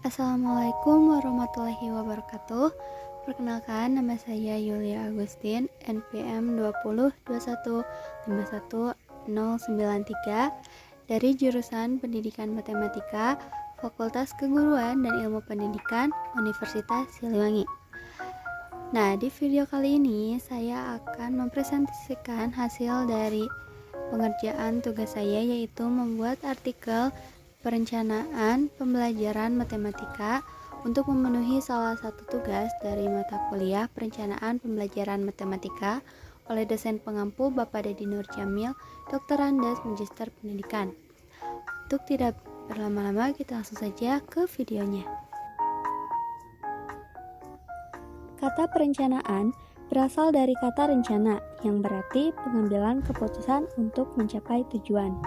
Assalamualaikum warahmatullahi wabarakatuh. Perkenalkan, nama saya Yulia Agustin, NPM 2021515193 dari jurusan Pendidikan Matematika, Fakultas Keguruan dan Ilmu Pendidikan, Universitas Siliwangi. Nah, di video kali ini saya akan mempresentasikan hasil dari pengerjaan tugas saya, yaitu membuat artikel perencanaan pembelajaran matematika untuk memenuhi salah satu tugas dari mata kuliah perencanaan pembelajaran matematika oleh dosen pengampu Bapak Dedi Nur Jamil, Dr. Andes, Magister Pendidikan. Untuk tidak berlama-lama, kita langsung saja ke videonya. Kata perencanaan berasal dari kata rencana, yang berarti pengambilan keputusan untuk mencapai tujuan.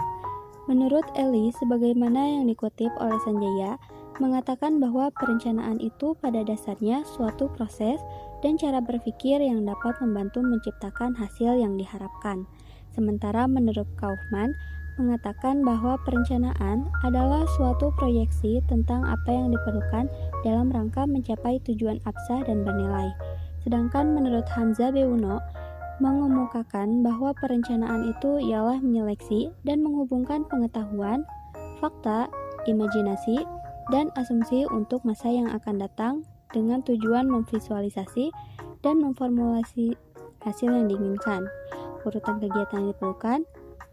Menurut Eli, sebagaimana yang dikutip oleh Sanjaya, mengatakan bahwa perencanaan itu pada dasarnya suatu proses dan cara berpikir yang dapat membantu menciptakan hasil yang diharapkan. Sementara menurut Kaufman, mengatakan bahwa perencanaan adalah suatu proyeksi tentang apa yang diperlukan dalam rangka mencapai tujuan absah dan bernilai. Sedangkan menurut Hamzah Beuno, mengemukakan bahwa perencanaan itu ialah menyeleksi dan menghubungkan pengetahuan, fakta, imajinasi, dan asumsi untuk masa yang akan datang dengan tujuan memvisualisasi dan memformulasi hasil yang diinginkan, urutan kegiatan yang diperlukan,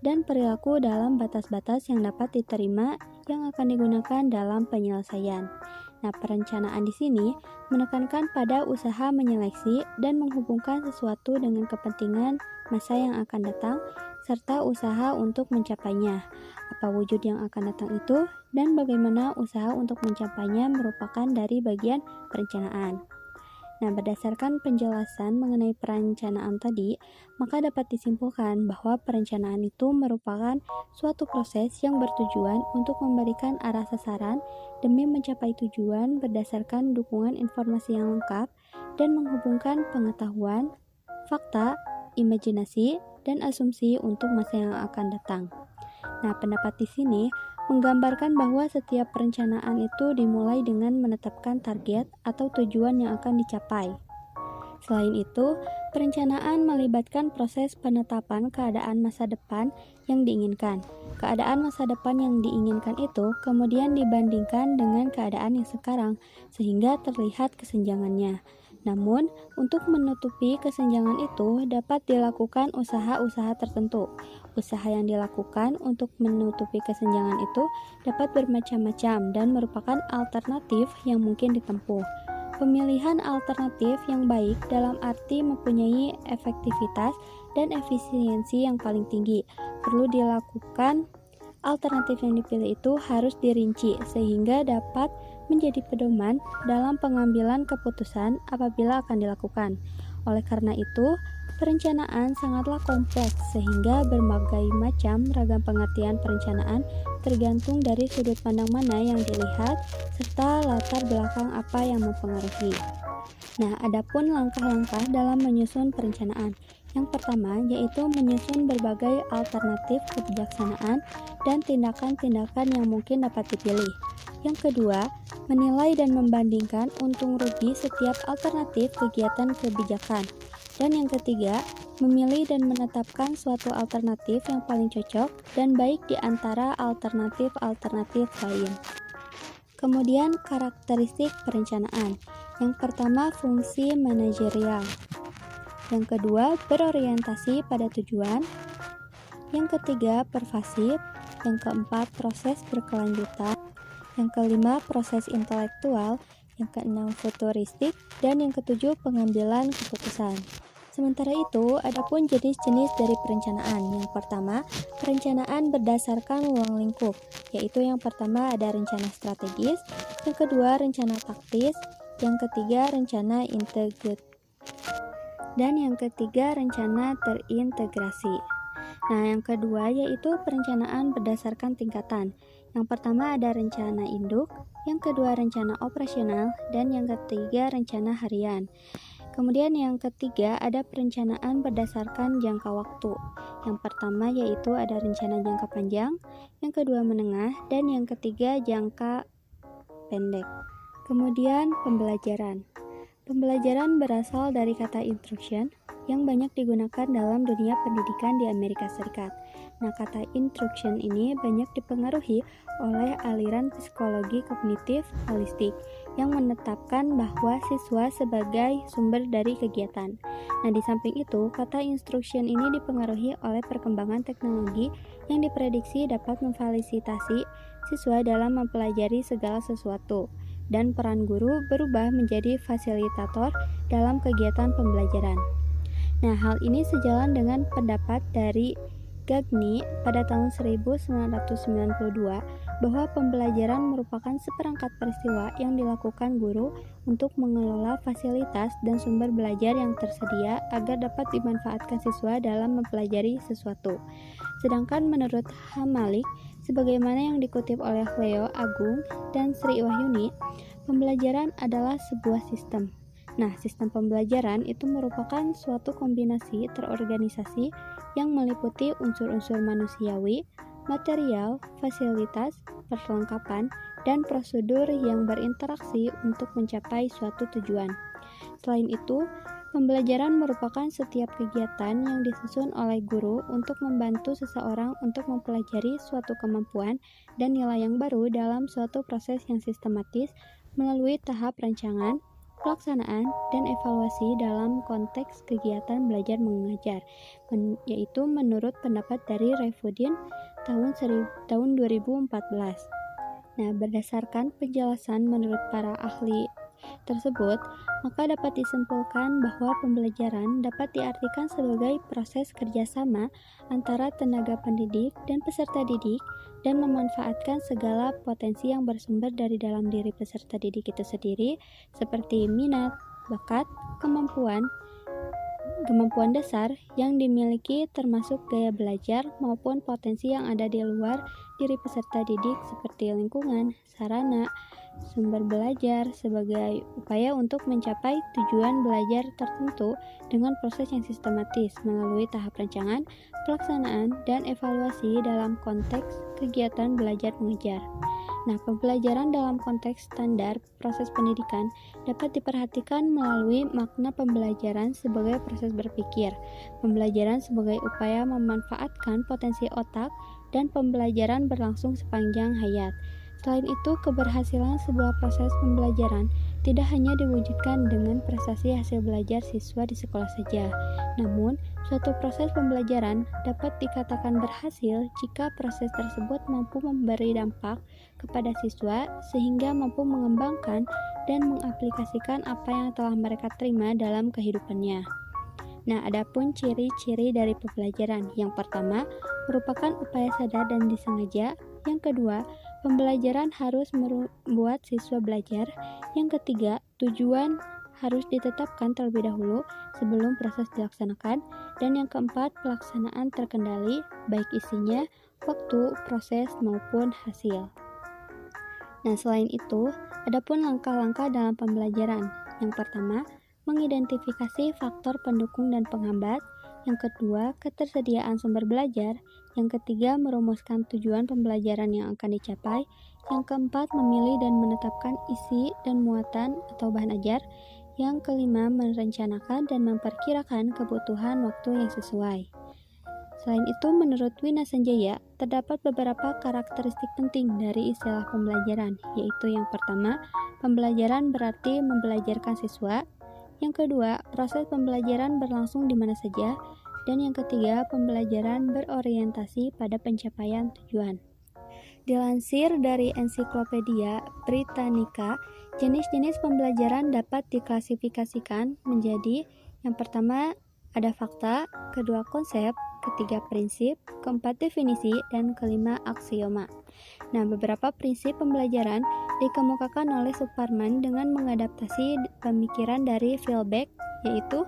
dan perilaku dalam batas-batas yang dapat diterima yang akan digunakan dalam penyelesaian. Nah, perencanaan di sini menekankan pada usaha menyeleksi dan menghubungkan sesuatu dengan kepentingan masa yang akan datang, serta usaha untuk mencapainya. Apa wujud yang akan datang itu, dan bagaimana usaha untuk mencapainya merupakan dari bagian perencanaan. Nah, berdasarkan penjelasan mengenai perencanaan tadi, maka dapat disimpulkan bahwa perencanaan itu merupakan suatu proses yang bertujuan untuk memberikan arah sasaran demi mencapai tujuan berdasarkan dukungan informasi yang lengkap dan menghubungkan pengetahuan, fakta, imajinasi, dan asumsi untuk masa yang akan datang. Nah, pendapat di sini menggambarkan bahwa setiap perencanaan itu dimulai dengan menetapkan target atau tujuan yang akan dicapai. Selain itu, perencanaan melibatkan proses penetapan keadaan masa depan yang diinginkan. Keadaan masa depan yang diinginkan itu kemudian dibandingkan dengan keadaan yang sekarang, sehingga terlihat kesenjangannya. Namun, untuk menutupi kesenjangan itu dapat dilakukan usaha-usaha tertentu. Usaha yang dilakukan untuk menutupi kesenjangan itu dapat bermacam-macam dan merupakan alternatif yang mungkin ditempuh. Pemilihan alternatif yang baik dalam arti mempunyai efektivitas dan efisiensi yang paling tinggi. Perlu dilakukan, alternatif yang dipilih itu harus dirinci sehingga dapat menjadi pedoman dalam pengambilan keputusan apabila akan dilakukan. Oleh karena itu, perencanaan sangatlah kompleks sehingga berbagai macam ragam pengertian perencanaan tergantung dari sudut pandang mana yang dilihat serta latar belakang apa yang mempengaruhi. Nah, adapun langkah-langkah dalam menyusun perencanaan. Yang pertama yaitu menyusun berbagai alternatif kebijaksanaan dan tindakan-tindakan yang mungkin dapat dipilih. Yang kedua, menilai dan membandingkan untung rugi setiap alternatif kegiatan kebijakan. Dan yang ketiga, memilih dan menetapkan suatu alternatif yang paling cocok dan baik di antara alternatif-alternatif lain. Kemudian, karakteristik perencanaan. Yang pertama, fungsi manajerial. Yang kedua, berorientasi pada tujuan. Yang ketiga, pervasif. Yang keempat, proses berkelanjutan. Yang kelima, proses intelektual. Yang keenam, futuristik. Dan yang ketujuh, pengambilan keputusan. Sementara itu, adapun jenis-jenis dari perencanaan. Yang pertama, perencanaan berdasarkan ruang lingkup, yaitu yang pertama ada rencana strategis, yang kedua rencana taktis, yang ketiga rencana integratif, dan yang ketiga rencana terintegrasi. Nah, yang kedua yaitu perencanaan berdasarkan tingkatan. Yang pertama ada rencana induk, yang kedua rencana operasional, dan yang ketiga rencana harian. Kemudian yang ketiga ada perencanaan berdasarkan jangka waktu. Yang pertama yaitu ada rencana jangka panjang, yang kedua menengah, dan yang ketiga jangka pendek. Kemudian pembelajaran. Pembelajaran berasal dari kata instruction yang banyak digunakan dalam dunia pendidikan di Amerika Serikat. Nah, kata instruction ini banyak dipengaruhi oleh aliran psikologi kognitif holistik yang menetapkan bahwa siswa sebagai sumber dari kegiatan. Nah, di samping itu, kata instruction ini dipengaruhi oleh perkembangan teknologi yang diprediksi dapat memfasilitasi siswa dalam mempelajari segala sesuatu, dan peran guru berubah menjadi fasilitator dalam kegiatan pembelajaran. Nah, hal ini sejalan dengan pendapat dari Gagni pada tahun 1992 bahwa pembelajaran merupakan seperangkat peristiwa yang dilakukan guru untuk mengelola fasilitas dan sumber belajar yang tersedia agar dapat dimanfaatkan siswa dalam mempelajari sesuatu. Sedangkan menurut Hamalik, sebagaimana yang dikutip oleh Leo Agung dan Sri Wahyuni, pembelajaran adalah sebuah sistem. Nah, sistem pembelajaran itu merupakan suatu kombinasi terorganisasi yang meliputi unsur-unsur manusiawi, material, fasilitas, perlengkapan, dan prosedur yang berinteraksi untuk mencapai suatu tujuan. Selain itu, pembelajaran merupakan setiap kegiatan yang disusun oleh guru untuk membantu seseorang untuk mempelajari suatu kemampuan dan nilai yang baru dalam suatu proses yang sistematis melalui tahap rancangan, pelaksanaan, dan evaluasi dalam konteks kegiatan belajar mengajar, yaitu menurut pendapat dari Refudin tahun 2014. Nah, berdasarkan penjelasan menurut para ahli tersebut, maka dapat disimpulkan bahwa pembelajaran dapat diartikan sebagai proses kerjasama antara tenaga pendidik dan peserta didik dan memanfaatkan segala potensi yang bersumber dari dalam diri peserta didik itu sendiri, seperti minat, bakat, kemampuan dasar yang dimiliki termasuk gaya belajar maupun potensi yang ada di luar diri peserta didik seperti lingkungan, sarana, sumber belajar sebagai upaya untuk mencapai tujuan belajar tertentu dengan proses yang sistematis melalui tahap rancangan, pelaksanaan, dan evaluasi dalam konteks kegiatan belajar mengajar. Nah, pembelajaran dalam konteks standar proses pendidikan dapat diperhatikan melalui makna pembelajaran sebagai proses berpikir, pembelajaran sebagai upaya memanfaatkan potensi otak, dan pembelajaran berlangsung sepanjang hayat. Selain itu, keberhasilan sebuah proses pembelajaran tidak hanya diwujudkan dengan prestasi hasil belajar siswa di sekolah saja. Namun, suatu proses pembelajaran dapat dikatakan berhasil jika proses tersebut mampu memberi dampak kepada siswa sehingga mampu mengembangkan dan mengaplikasikan apa yang telah mereka terima dalam kehidupannya. Nah, adapun ciri-ciri dari pembelajaran. Yang pertama, merupakan upaya sadar dan disengaja. Yang kedua, pembelajaran harus membuat siswa belajar. Yang ketiga, tujuan harus ditetapkan terlebih dahulu sebelum proses dilaksanakan. Dan yang keempat, pelaksanaan terkendali, baik isinya, waktu, proses, maupun hasil. Nah, selain itu, adapun langkah-langkah dalam pembelajaran. Yang pertama, mengidentifikasi faktor pendukung dan penghambat. Yang kedua, ketersediaan sumber belajar. Yang ketiga, merumuskan tujuan pembelajaran yang akan dicapai. Yang keempat, memilih dan menetapkan isi dan muatan atau bahan ajar. Yang kelima, merencanakan dan memperkirakan kebutuhan waktu yang sesuai. Selain itu, menurut Wina Sanjaya, terdapat beberapa karakteristik penting dari istilah pembelajaran, yaitu yang pertama, pembelajaran berarti membelajarkan siswa. Yang kedua, proses pembelajaran berlangsung di mana saja. Dan yang ketiga, pembelajaran berorientasi pada pencapaian tujuan. Dilansir dari Ensiklopedia Britannica, jenis-jenis pembelajaran dapat diklasifikasikan menjadi yang pertama ada fakta, kedua konsep, ketiga prinsip, keempat definisi, dan kelima aksioma. Nah, beberapa prinsip pembelajaran dikemukakan oleh Suparman dengan mengadaptasi pemikiran dari Philbeck, yaitu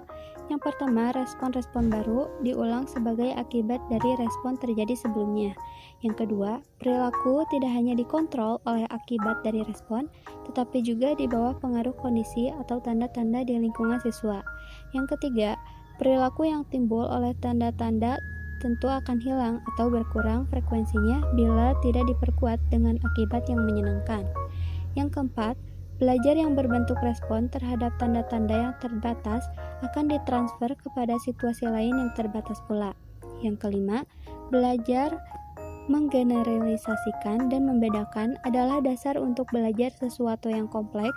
yang pertama, respon-respon baru diulang sebagai akibat dari respon terjadi sebelumnya. Yang kedua, perilaku tidak hanya dikontrol oleh akibat dari respon, tetapi juga di bawah pengaruh kondisi atau tanda-tanda di lingkungan siswa. Yang ketiga, perilaku yang timbul oleh tanda-tanda tentu akan hilang atau berkurang frekuensinya bila tidak diperkuat dengan akibat yang menyenangkan. Yang keempat, belajar yang berbentuk respon terhadap tanda-tanda yang terbatas akan ditransfer kepada situasi lain yang terbatas pula. Yang kelima, belajar menggeneralisasikan dan membedakan adalah dasar untuk belajar sesuatu yang kompleks,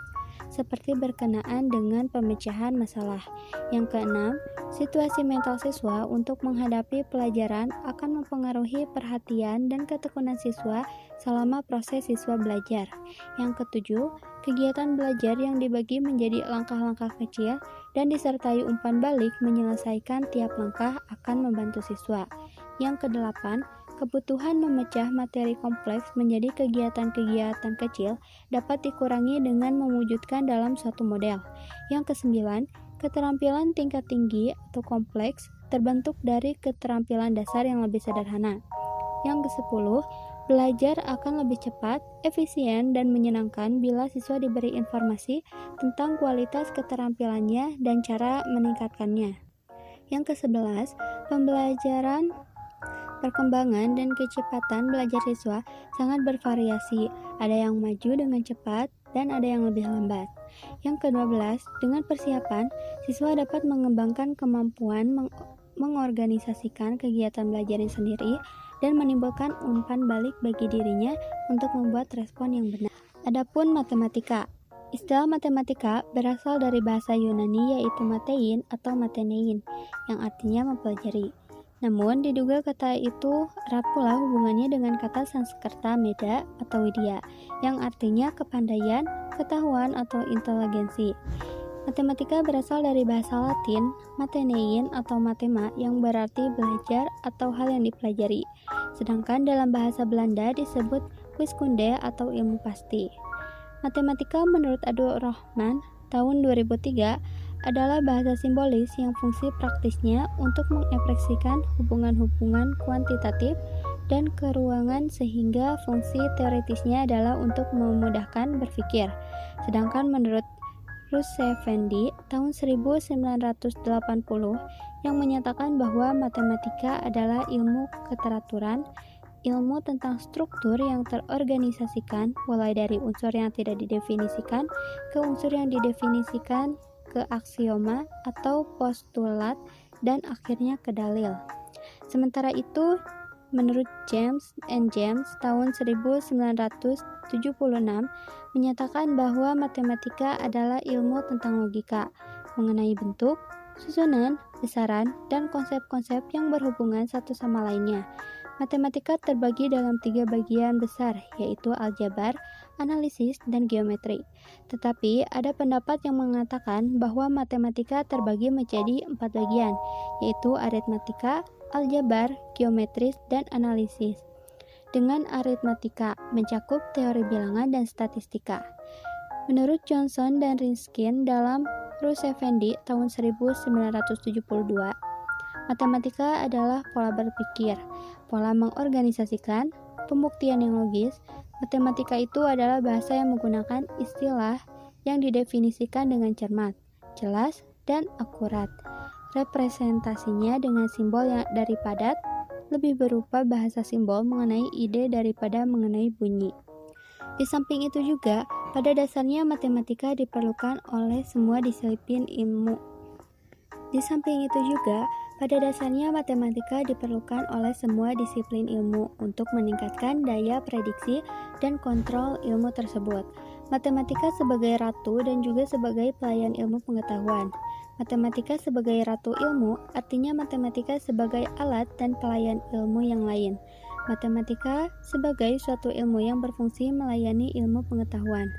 seperti berkenaan dengan pemecahan masalah. Yang keenam, situasi mental siswa untuk menghadapi pelajaran akan mempengaruhi perhatian dan ketekunan siswa selama proses siswa belajar. Yang ketujuh, kegiatan belajar yang dibagi menjadi langkah-langkah kecil dan disertai umpan balik menyelesaikan tiap langkah akan membantu siswa. Yang kedelapan, kebutuhan memecah materi kompleks menjadi kegiatan-kegiatan kecil dapat dikurangi dengan mewujudkan dalam suatu model. Yang kesembilan, keterampilan tingkat tinggi atau kompleks terbentuk dari keterampilan dasar yang lebih sederhana. Yang kesepuluh, belajar akan lebih cepat, efisien, dan menyenangkan bila siswa diberi informasi tentang kualitas keterampilannya dan cara meningkatkannya. Yang kesebelas, pembelajaran perkembangan dan kecepatan belajar siswa sangat bervariasi, ada yang maju dengan cepat dan ada yang lebih lambat. Yang ke-12, dengan persiapan, siswa dapat mengembangkan kemampuan mengorganisasikan kegiatan belajarnya sendiri dan menimbulkan umpan balik bagi dirinya untuk membuat respon yang benar. Adapun matematika. Istilah matematika berasal dari bahasa Yunani yaitu matein atau matenein, yang artinya mempelajari. Namun, diduga kata itu erat pula hubungannya dengan kata Sanskerta meda atau widya, yang artinya kepandaian, ketahuan, atau inteligensi. Matematika berasal dari bahasa Latin, matenein atau matema, yang berarti belajar atau hal yang dipelajari. Sedangkan dalam bahasa Belanda disebut wiskunde atau ilmu pasti. Matematika menurut Abdul Rahman tahun 2003 adalah bahasa simbolis yang fungsi praktisnya untuk mengekspresikan hubungan-hubungan kuantitatif dan keruangan sehingga fungsi teoritisnya adalah untuk memudahkan berpikir. Sedangkan menurut Ruseffendi tahun 1980 yang menyatakan bahwa matematika adalah ilmu keteraturan, ilmu tentang struktur yang terorganisasikan mulai dari unsur yang tidak didefinisikan ke unsur yang didefinisikan, ke aksioma atau postulat, dan akhirnya ke dalil. Sementara itu, menurut James and James tahun 1976 menyatakan bahwa matematika adalah ilmu tentang logika, mengenai bentuk, susunan, besaran, dan konsep-konsep yang berhubungan satu sama lainnya. Matematika terbagi dalam 3 bagian besar, yaitu aljabar, analisis, dan geometri. Tetapi ada pendapat yang mengatakan bahwa matematika terbagi menjadi 4 bagian, yaitu aritmatika, aljabar, geometris, dan analisis. Dengan aritmatika mencakup teori bilangan dan statistika. Menurut Johnson dan Riskin dalam Ruseffendi tahun 1972, matematika adalah pola berpikir, pola mengorganisasikan, pembuktian yang logis. Matematika itu adalah bahasa yang menggunakan istilah yang didefinisikan dengan cermat, jelas, dan akurat. Representasinya dengan simbol yang dari padat, lebih berupa bahasa simbol mengenai ide daripada mengenai bunyi. Di samping itu juga, pada dasarnya matematika diperlukan oleh semua disiplin ilmu. Di samping itu juga, pada dasarnya matematika diperlukan oleh semua disiplin ilmu untuk meningkatkan daya prediksi dan kontrol ilmu tersebut. Matematika sebagai ratu dan juga sebagai pelayan ilmu pengetahuan. Matematika sebagai ratu ilmu artinya matematika sebagai alat dan pelayan ilmu yang lain. Matematika sebagai suatu ilmu yang berfungsi melayani ilmu pengetahuan.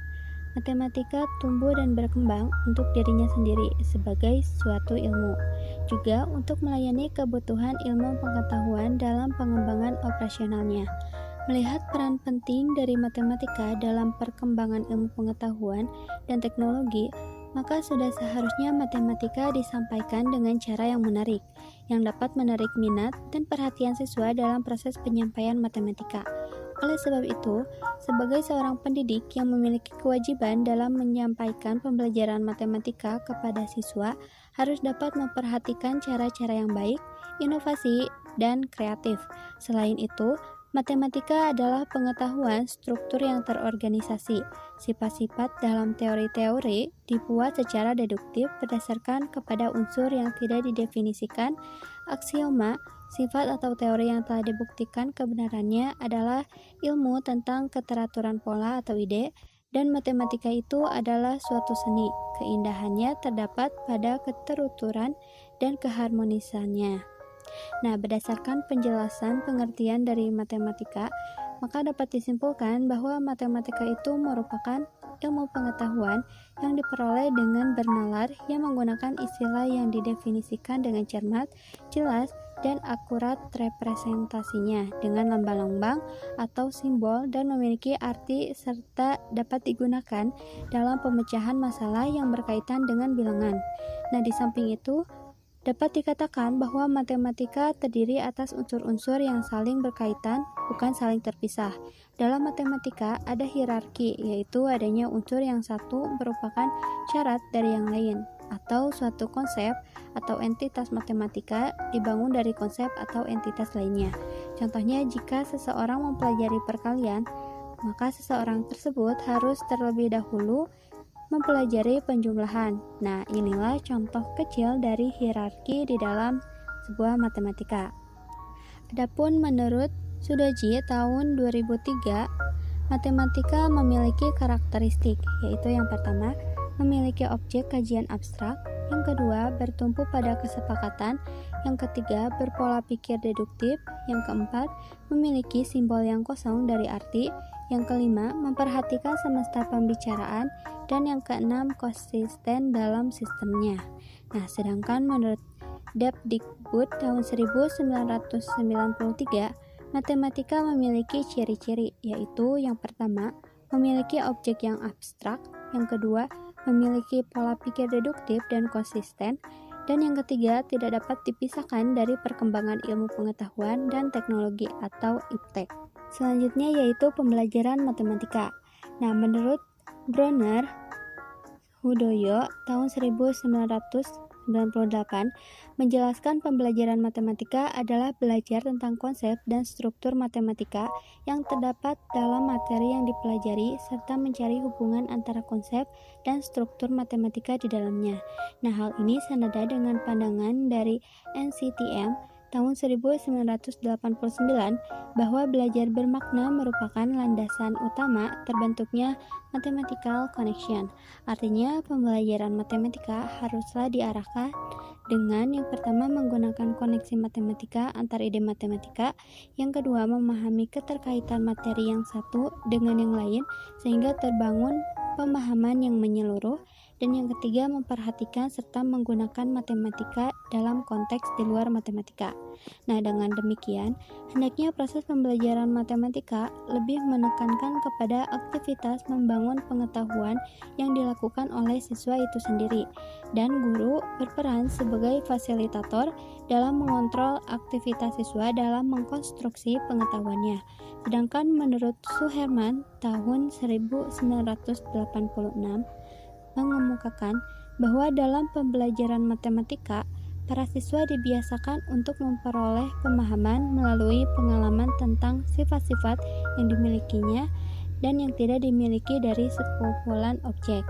Matematika tumbuh dan berkembang untuk dirinya sendiri sebagai suatu ilmu, juga untuk melayani kebutuhan ilmu pengetahuan dalam pengembangan operasionalnya. Melihat peran penting dari matematika dalam perkembangan ilmu pengetahuan dan teknologi, maka sudah seharusnya matematika disampaikan dengan cara yang menarik, yang dapat menarik minat dan perhatian siswa dalam proses penyampaian matematika. Oleh sebab itu, sebagai seorang pendidik yang memiliki kewajiban dalam menyampaikan pembelajaran matematika kepada siswa, harus dapat memperhatikan cara-cara yang baik, inovasi, dan kreatif. Selain itu, Matematika adalah pengetahuan struktur yang terorganisasi. Sifat-sifat dalam teori-teori dibuat secara deduktif berdasarkan kepada unsur yang tidak didefinisikan. Aksioma, sifat atau teori yang telah dibuktikan kebenarannya adalah ilmu tentang keteraturan pola atau ide, dan matematika itu adalah suatu seni. Keindahannya terdapat pada keteruturan dan keharmonisannya. Nah, berdasarkan penjelasan pengertian dari matematika, maka dapat disimpulkan bahwa matematika itu merupakan ilmu pengetahuan yang diperoleh dengan bernalar yang menggunakan istilah yang didefinisikan dengan cermat, jelas, dan akurat representasinya dengan lambang-lambang atau simbol dan memiliki arti serta dapat digunakan dalam pemecahan masalah yang berkaitan dengan bilangan. Nah, di samping itu, dapat dikatakan bahwa matematika terdiri atas unsur-unsur yang saling berkaitan, bukan saling terpisah. Dalam matematika ada hierarki, yaitu adanya unsur yang satu merupakan syarat dari yang lain, atau suatu konsep atau entitas matematika dibangun dari konsep atau entitas lainnya. Contohnya, jika seseorang mempelajari perkalian, maka seseorang tersebut harus terlebih dahulu mempelajari penjumlahan. Nah, inilah contoh kecil dari hierarki di dalam sebuah matematika. Adapun menurut Sudoji tahun 2003, matematika memiliki karakteristik, yaitu yang pertama, memiliki objek kajian abstrak, yang kedua, bertumpu pada kesepakatan, yang ketiga, berpola pikir deduktif, yang keempat, memiliki simbol yang kosong dari arti, yang kelima, memperhatikan semesta pembicaraan, dan yang keenam, konsisten dalam sistemnya. Nah, sedangkan menurut Depdikbud tahun 1993, matematika memiliki ciri-ciri, yaitu yang pertama, memiliki objek yang abstrak, yang kedua, memiliki pola pikir deduktif dan konsisten, dan yang ketiga, tidak dapat dipisahkan dari perkembangan ilmu pengetahuan dan teknologi atau IPTEK. Selanjutnya yaitu pembelajaran matematika. Nah, menurut Bronner Hudoyo tahun 1998 menjelaskan pembelajaran matematika adalah belajar tentang konsep dan struktur matematika yang terdapat dalam materi yang dipelajari serta mencari hubungan antara konsep dan struktur matematika di dalamnya. Nah, hal ini senada dengan pandangan dari NCTM tahun 1989 bahwa belajar bermakna merupakan landasan utama terbentuknya mathematical connection. Artinya, pembelajaran matematika haruslah diarahkan dengan yang pertama menggunakan koneksi matematika antar ide matematika, yang kedua memahami keterkaitan materi yang satu dengan yang lain sehingga terbangun pemahaman yang menyeluruh, dan yang ketiga memperhatikan serta menggunakan matematika dalam konteks di luar matematika. Nah, dengan demikian, hendaknya proses pembelajaran matematika lebih menekankan kepada aktivitas membangun pengetahuan yang dilakukan oleh siswa itu sendiri, dan guru berperan sebagai fasilitator dalam mengontrol aktivitas siswa dalam mengkonstruksi pengetahuannya. Sedangkan menurut Suherman tahun 1986 mengemukakan bahwa dalam pembelajaran matematika, para siswa dibiasakan untuk memperoleh pemahaman melalui pengalaman tentang sifat-sifat yang dimilikinya dan yang tidak dimiliki dari sekumpulan objek.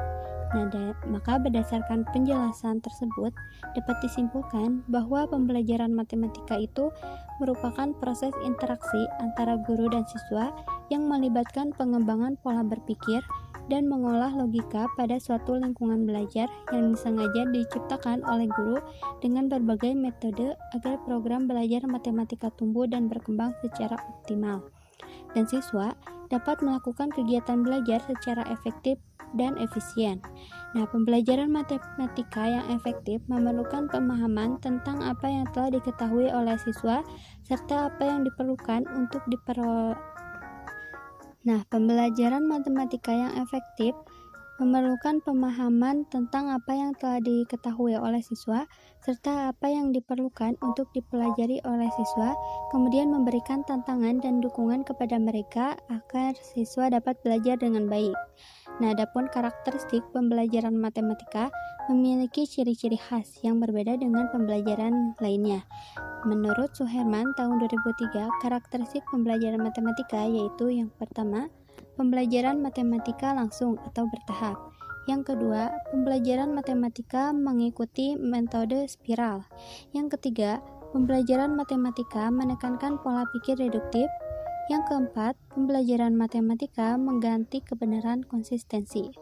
Nah, maka berdasarkan penjelasan tersebut dapat disimpulkan bahwa pembelajaran matematika itu merupakan proses interaksi antara guru dan siswa yang melibatkan pengembangan pola berpikir dan mengolah logika pada suatu lingkungan belajar yang disengaja diciptakan oleh guru dengan berbagai metode agar program belajar matematika tumbuh dan berkembang secara optimal, dan siswa dapat melakukan kegiatan belajar secara efektif dan efisien. Nah, pembelajaran matematika yang efektif memerlukan pemahaman tentang apa yang telah diketahui oleh siswa serta apa yang diperlukan untuk pembelajaran matematika yang efektif memerlukan pemahaman tentang apa yang telah diketahui oleh siswa serta apa yang diperlukan untuk dipelajari oleh siswa, kemudian memberikan tantangan dan dukungan kepada mereka agar siswa dapat belajar dengan baik. Nah, adapun karakteristik pembelajaran matematika memiliki ciri-ciri khas yang berbeda dengan pembelajaran lainnya. Menurut Suherman tahun 2003, karakteristik pembelajaran matematika yaitu yang pertama, pembelajaran matematika langsung atau bertahap. Yang kedua, pembelajaran matematika mengikuti metode spiral. Yang ketiga, pembelajaran matematika menekankan pola pikir deduktif. Yang keempat, pembelajaran matematika mengganti kebenaran konsistensi.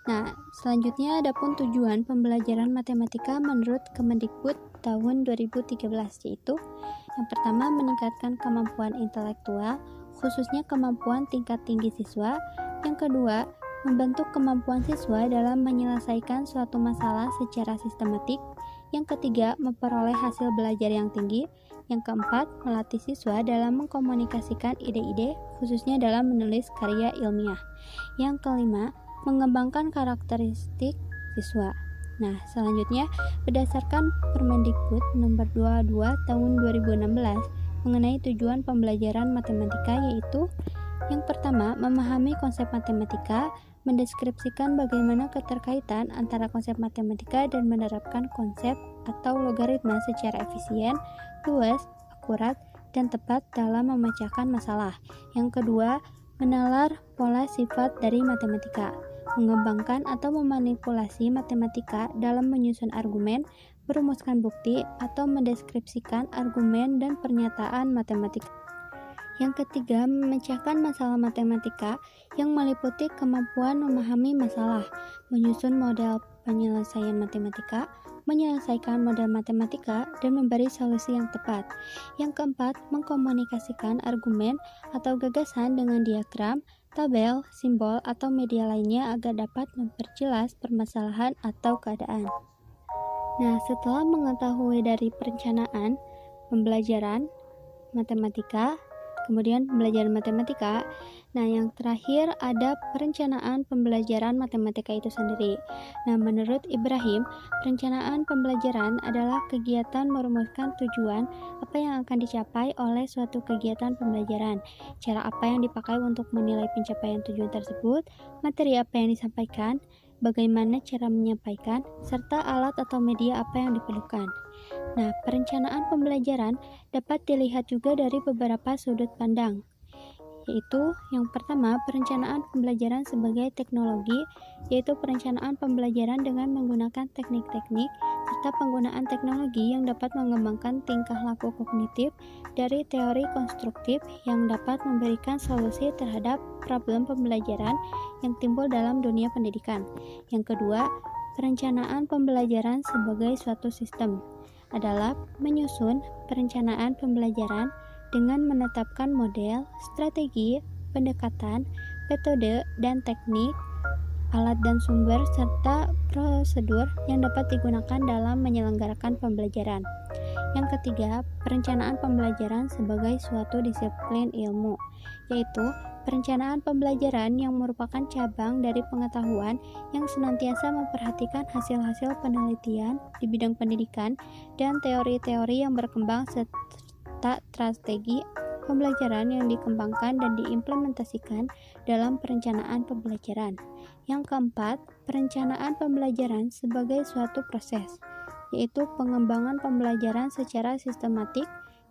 Nah, selanjutnya adapun tujuan pembelajaran matematika menurut Kemendikbud tahun 2013, yaitu yang pertama, meningkatkan kemampuan intelektual, khususnya kemampuan tingkat tinggi siswa. Yang kedua, membentuk kemampuan siswa dalam menyelesaikan suatu masalah secara sistematik. Yang ketiga, memperoleh hasil belajar yang tinggi. Yang keempat, melatih siswa dalam mengkomunikasikan ide-ide, khususnya dalam menulis karya ilmiah. Yang kelima, mengembangkan karakteristik siswa. Nah, selanjutnya, berdasarkan Permendikbud nomor 22 tahun 2016 mengenai tujuan pembelajaran matematika, yaitu yang pertama, memahami konsep matematika, mendeskripsikan bagaimana keterkaitan antara konsep matematika dan menerapkan konsep atau logaritma secara efisien, luas, akurat, dan tepat dalam memecahkan masalah. Yang kedua, menalar pola sifat dari matematika, mengembangkan atau memanipulasi matematika dalam menyusun argumen, merumuskan bukti, atau mendeskripsikan argumen dan pernyataan matematika. Yang ketiga, memecahkan masalah matematika yang meliputi kemampuan memahami masalah, menyusun model penyelesaian matematika, menyelesaikan model matematika, dan memberi solusi yang tepat. Yang keempat, mengkomunikasikan argumen atau gagasan dengan diagram, tabel, simbol, atau media lainnya agar dapat memperjelas permasalahan atau keadaan. Nah, setelah mengetahui dari perencanaan pembelajaran matematika, kemudian pembelajaran matematika, nah yang terakhir ada perencanaan pembelajaran matematika itu sendiri. Nah, menurut Ibrahim, perencanaan pembelajaran adalah kegiatan merumuskan tujuan apa yang akan dicapai oleh suatu kegiatan pembelajaran, cara apa yang dipakai untuk menilai pencapaian tujuan tersebut, materi apa yang disampaikan, bagaimana cara menyampaikan, serta alat atau media apa yang diperlukan. Nah, perencanaan pembelajaran dapat dilihat juga dari beberapa sudut pandang, yaitu yang pertama, perencanaan pembelajaran sebagai teknologi, yaitu perencanaan pembelajaran dengan menggunakan teknik-teknik serta penggunaan teknologi yang dapat mengembangkan tingkah laku kognitif dari teori konstruktif yang dapat memberikan solusi terhadap problem pembelajaran yang timbul dalam dunia pendidikan. Yang kedua, perencanaan pembelajaran sebagai suatu sistem adalah menyusun perencanaan pembelajaran dengan menetapkan model, strategi, pendekatan, metode, dan teknik, alat dan sumber, serta prosedur yang dapat digunakan dalam menyelenggarakan pembelajaran. Yang ketiga, perencanaan pembelajaran sebagai suatu disiplin ilmu, yaitu perencanaan pembelajaran yang merupakan cabang dari pengetahuan yang senantiasa memperhatikan hasil-hasil penelitian di bidang pendidikan dan teori-teori yang berkembang serta strategi pembelajaran yang dikembangkan dan diimplementasikan dalam perencanaan pembelajaran. Yang keempat, perencanaan pembelajaran sebagai suatu proses, yaitu pengembangan pembelajaran secara sistematik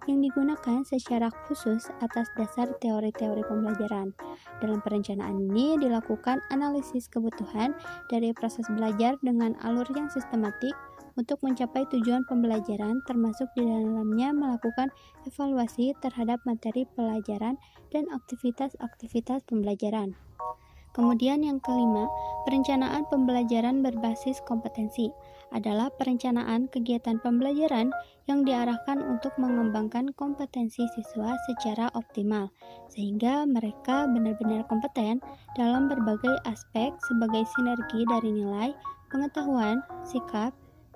yang digunakan secara khusus atas dasar teori-teori pembelajaran. Dalam perencanaan ini dilakukan analisis kebutuhan dari proses belajar dengan alur yang sistematik untuk mencapai tujuan pembelajaran, termasuk di dalamnya melakukan evaluasi terhadap materi pelajaran dan aktivitas-aktivitas pembelajaran. Kemudian yang kelima, perencanaan pembelajaran berbasis kompetensi adalah perencanaan kegiatan pembelajaran yang diarahkan untuk mengembangkan kompetensi siswa secara optimal, sehingga mereka benar-benar kompeten dalam berbagai aspek sebagai sinergi dari nilai, pengetahuan, sikap,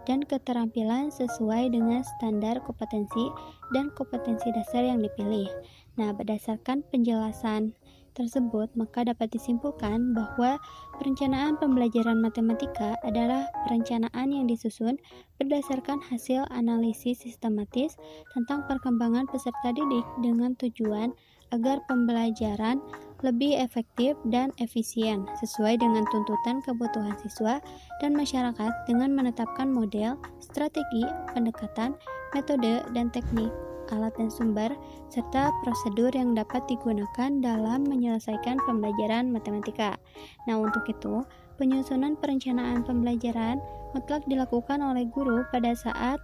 dan keterampilan sesuai dengan standar kompetensi dan kompetensi dasar yang dipilih. Nah, berdasarkan penjelasan tersebut, maka dapat disimpulkan bahwa perencanaan pembelajaran matematika adalah perencanaan yang disusun berdasarkan hasil analisis sistematis tentang perkembangan peserta didik dengan tujuan agar pembelajaran lebih efektif dan efisien sesuai dengan tuntutan kebutuhan siswa dan masyarakat dengan menetapkan model, strategi, pendekatan, metode, dan teknik, alat dan sumber, serta prosedur yang dapat digunakan dalam menyelesaikan pembelajaran matematika. Nah, untuk itu, penyusunan perencanaan pembelajaran mutlak dilakukan oleh guru pada saat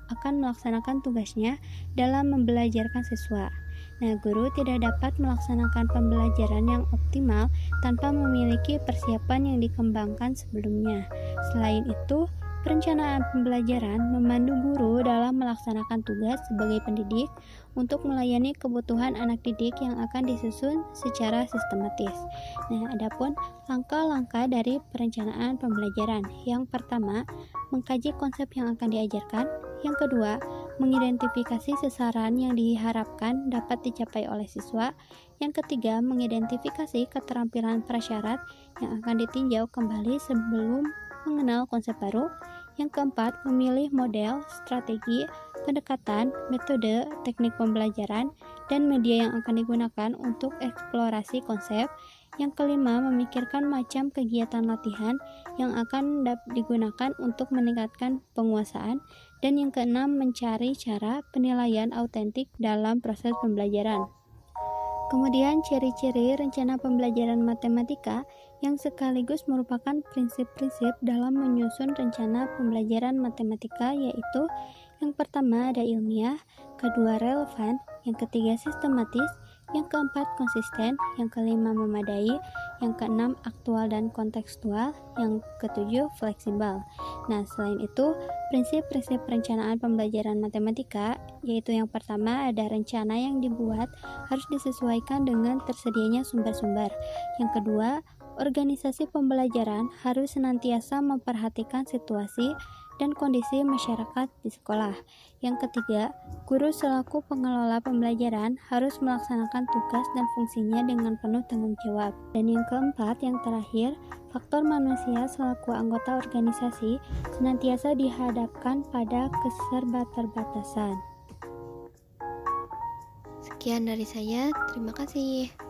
akan melaksanakan tugasnya dalam membelajarkan siswa. Nah, guru tidak dapat melaksanakan pembelajaran yang optimal tanpa memiliki persiapan yang dikembangkan sebelumnya. Selain itu, perencanaan pembelajaran memandu guru dalam melaksanakan tugas sebagai pendidik untuk melayani kebutuhan anak didik yang akan disusun secara sistematis. Nah, adapun langkah-langkah dari perencanaan pembelajaran. Yang pertama, mengkaji konsep yang akan diajarkan. Yang kedua, mengidentifikasi sasaran yang diharapkan dapat dicapai oleh siswa. Yang ketiga, mengidentifikasi keterampilan prasyarat yang akan ditinjau kembali sebelum mengenal konsep baru. Yang keempat, memilih model, strategi, pendekatan, metode, teknik pembelajaran, dan media yang akan digunakan untuk eksplorasi konsep. Yang kelima, memikirkan macam kegiatan latihan yang akan digunakan untuk meningkatkan penguasaan. Dan yang keenam, mencari cara penilaian autentik dalam proses pembelajaran. Kemudian, ciri-ciri rencana pembelajaran matematika yang sekaligus merupakan prinsip-prinsip dalam menyusun rencana pembelajaran matematika, yaitu yang pertama ada ilmiah, kedua relevan, yang ketiga sistematis, yang keempat konsisten, yang kelima memadai, yang keenam aktual dan kontekstual, yang ketujuh fleksibel. Nah, selain itu, prinsip-prinsip perencanaan pembelajaran matematika, yaitu yang pertama ada rencana yang dibuat harus disesuaikan dengan tersedianya sumber-sumber. Yang kedua, organisasi pembelajaran harus senantiasa memperhatikan situasi dan kondisi masyarakat di sekolah. Yang ketiga, guru selaku pengelola pembelajaran harus melaksanakan tugas dan fungsinya dengan penuh tanggung jawab. Dan yang keempat, yang terakhir, faktor manusia selaku anggota organisasi senantiasa dihadapkan pada keserbaterbatasan. Sekian dari saya, terima kasih.